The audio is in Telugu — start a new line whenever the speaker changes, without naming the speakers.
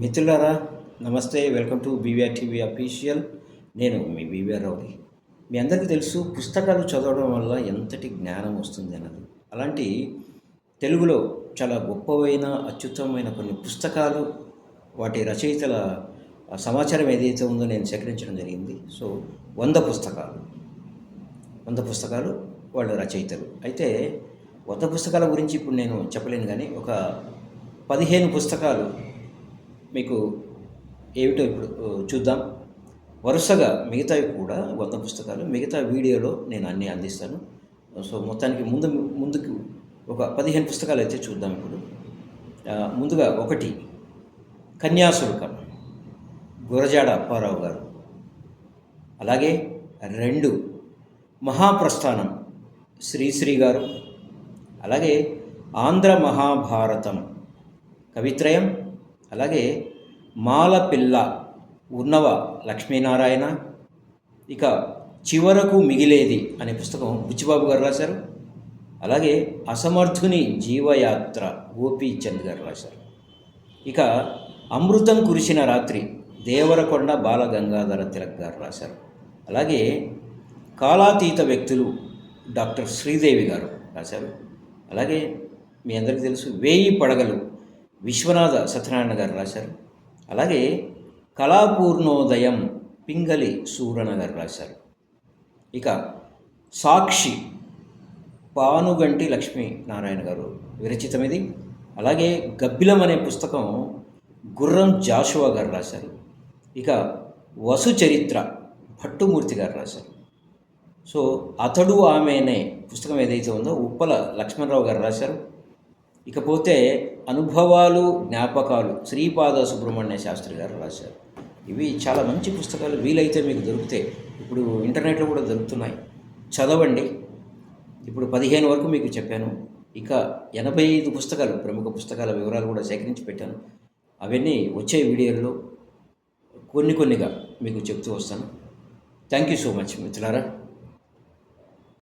మిత్రులారా, నమస్తే. Welcome to BVR TV official. నేను మీ బీవీఆర్ రావుని. మీ అందరికీ తెలుసు, పుస్తకాలు చదవడం వల్ల ఎంతటి జ్ఞానం వస్తుంది అన్నది. అలాంటి తెలుగులో చాలా గొప్పవైన అత్యుత్తమమైన కొన్ని పుస్తకాలు, వాటి రచయితల సమాచారం ఏదైతే ఉందో నేను సేకరించడం జరిగింది. సో 100 పుస్తకాలు 100 పుస్తకాలు వాళ్ళ రచయితలు. అయితే 100 పుస్తకాల గురించి ఇప్పుడు నేను చెప్పలేను, కానీ ఒక 15 పుస్తకాలు మీకు ఏమిటో ఇప్పుడు చూద్దాం. వరుసగా మిగతావి కూడా 100 పుస్తకాలు, మిగతా వీడియోలో నేను అన్నీ అందిస్తాను. సో మొత్తానికి ముందుకు ఒక 15 పుస్తకాలు అయితే చూద్దాం ఇప్పుడు. ముందుగా 1 కన్యాశుల్కం, గురజాడ అప్పారావు గారు. అలాగే 2 మహాప్రస్థానం, శ్రీశ్రీ గారు. అలాగే ఆంధ్ర మహాభారతం కవిత్రయం. అలాగే మాలపిల్ల ఉన్నవ లక్ష్మీనారాయణ. ఇక చివరకు మిగిలేది అనే పుస్తకం బుచ్చిబాబు గారు రాశారు. అలాగే అసమర్థుని జీవయాత్ర గోపీచంద్ గారు రాశారు. ఇక అమృతం కురిసిన రాత్రి దేవరకొండ బాలగంగాధర తిలక్ గారు రాశారు. అలాగే కాలాతీత వ్యక్తులు డాక్టర్ శ్రీదేవి గారు రాశారు. అలాగే మీ అందరికీ తెలుసు, 1000 పడగలు విశ్వనాథ సత్యనారాయణ గారు రాశారు. అలాగే కళాపూర్ణోదయం పింగళి సూరణ గారు రాశారు. ఇక సాక్షి పానుగంటి లక్ష్మీనారాయణ గారు విరచితం ఇది. అలాగే గబ్బిలం అనే పుస్తకం గుర్రం జాషువా గారు రాశారు. ఇక వసు చరిత్ర భట్టుమూర్తి గారు రాశారు. సో అతడు ఆమెనే పుస్తకం ఏదైతే ఉందో ఉప్పల లక్ష్మణరావు గారు రాశారు. ఇకపోతే అనుభవాలు జ్ఞాపకాలు శ్రీపాద సుబ్రహ్మణ్య శాస్త్రి గారు రాశారు. ఇవి చాలా మంచి పుస్తకాలు. వీలైతే మీకు దొరికితే, ఇప్పుడు ఇంటర్నెట్లో కూడా దొరుకుతున్నాయి, చదవండి. ఇప్పుడు 15 వరకు మీకు చెప్పాను. ఇక 85 పుస్తకాలు, ప్రముఖ పుస్తకాల వివరాలు కూడా సేకరించి పెట్టాను. అవన్నీ వచ్చే వీడియోల్లో కొన్నిగా మీకు చెప్తూ వస్తాను. థ్యాంక్ యూ సో మచ్ మిత్రులారా.